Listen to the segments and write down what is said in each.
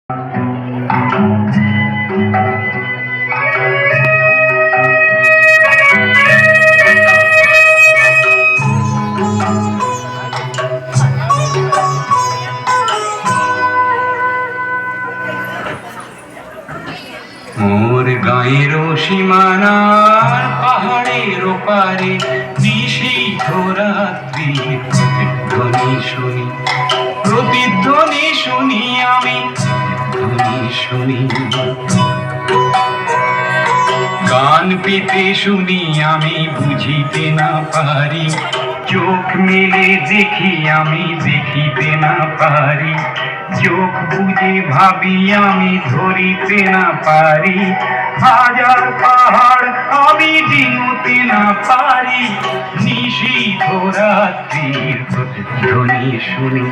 মোর গাঁয়ের সীমানার পাহাড়ের ওপারে নিশীথ রাত্রির প্রতিধ্বনি শুনি, প্রতিধ্বনি শুনি আমি, প্রতিধ্বনি শুনি। গান পেতে শুনি আমি, বুঝিতে না পারি, চোখ মেলে দেখি আমি, দেখিতে না পারি, চোখ বুঝে ভাবি আমি, ধরিতে না পারি, হাজার পাহাড় আমি ডিঙোতে না পারি। নিশীথ রাত্রির প্রতিধ্বনি শুনি,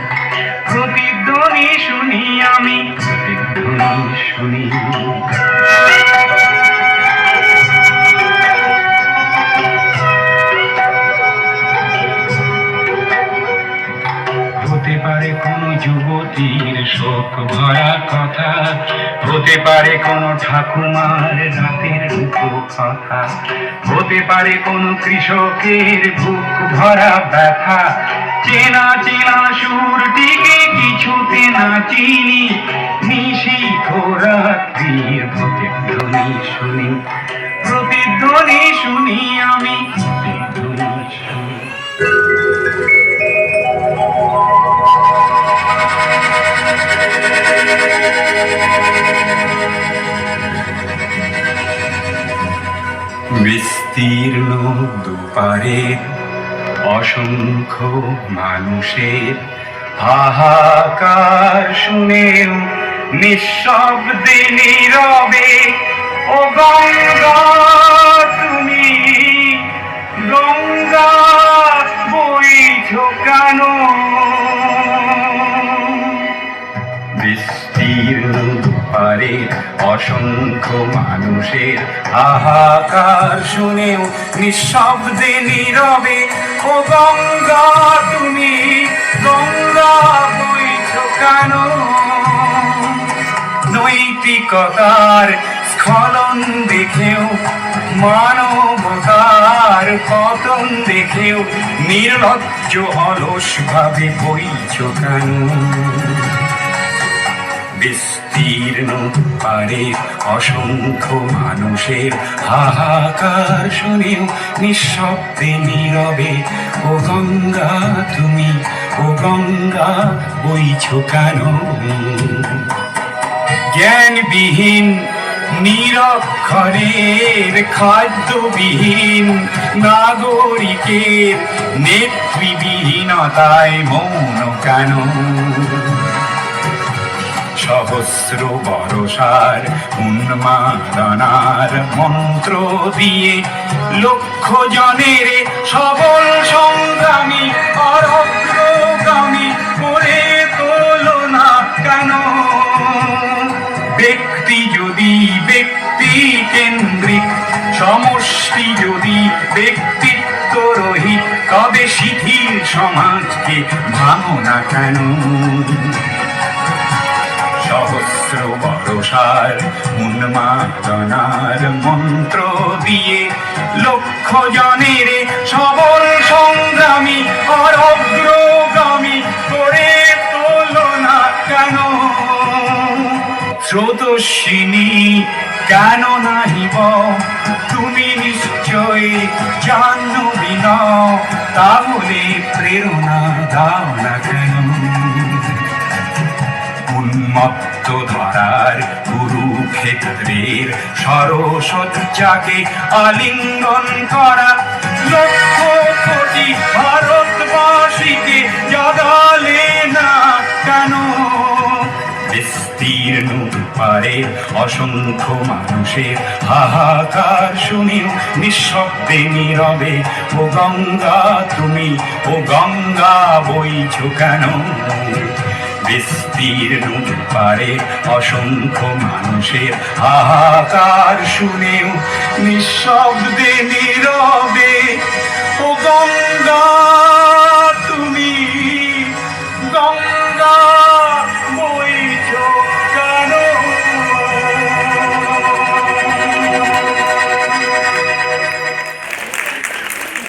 প্রতিধ্বনি শুনি আমি, প্রতিধ্বনি শুনি। হতে পারে কোনো যুবতীর শোক ভরা কথা, হতে পারে কোনো ঠাকুমার রাতের কথা, হতে পারে কোনো কৃষকের বুক ভরা ব্যথা। চেনা চেনা সুরটিকে কিছুতে না চিনি, নিশীথ রাত্রির প্রতিধ্বনি শুনি, প্রতিধ্বনি শুনি আমি, প্রতিধ্বনি শুনি। বিস্তীর্ণ দুপারের অসংখ্য মানুষের হাহাকার শুনেও নিঃশব্দে নীরবে, ও গঙ্গা তুমি, গঙ্গা বইছো কেন? বিস্তীর্ণ দুপারের অসংখ্য মানুষের হাহাকার শুনেও নিঃশব্দে নীরবে, ও গঙ্গা তুমি, গঙ্গা বইছো কেন? নৈতিকতার স্খলন দেখেও, মানবতার পতন দেখেও নির্লজ্জ অলস ভাবে বইছো কেন? বিস্তীর্ণ দুপারের অসংখ্য মানুষের হাহাকার শুনেও নিঃশব্দে নীরবে, ও গঙ্গা তুমি, ও গঙ্গা বইছো কেন? জ্ঞানবিহীন নিরক্ষরের খাদ্যবিহীন নাগরিকের নেতৃবিহীনতায় মৌন কেন? সহস্র বরষার উন্মাদনার মন্ত্র দিয়ে লক্ষ জনের সবল সংগ্রামী আর অগ্রগামী করে তোলো না কেন? ব্যক্তি যদি ব্যক্তি কেন্দ্রিক, সমষ্টি যদি ব্যক্তিত্ব রহিত, তবে শিথিল সমাজকে ভাঙো না কেন? সহস্র বরষার উন্মাদনার মন্ত্র দিয়ে লক্ষ জনের সবল সংগ্রামী আর অগ্রগামী করে তোলো না কেন? স্রোতস্বিনী কেন নাহিব তুমি নিশ্চয় জাহ্নবী নও, তাহলে প্রেরণা দাও না কেন? উন্মত্ত ধরার কুরুক্ষেত্রের সরসজ্জাকে আলিঙ্গন করা লক্ষ কোটি ভারতবাসীকে জাগালে না কেন? বিস্তীর্ণ দুপারে অসংখ্য মানুষের হাহাকার শুনেও নিঃশব্দে নীরবে, ও গঙ্গা তুমি, ও গঙ্গা বইছো কেন? বিস্তীর্ণ দুপারে অসংখ্য মানুষের হাহাকার শুনেও নিঃশব্দে নীরবে, ও গঙ্গা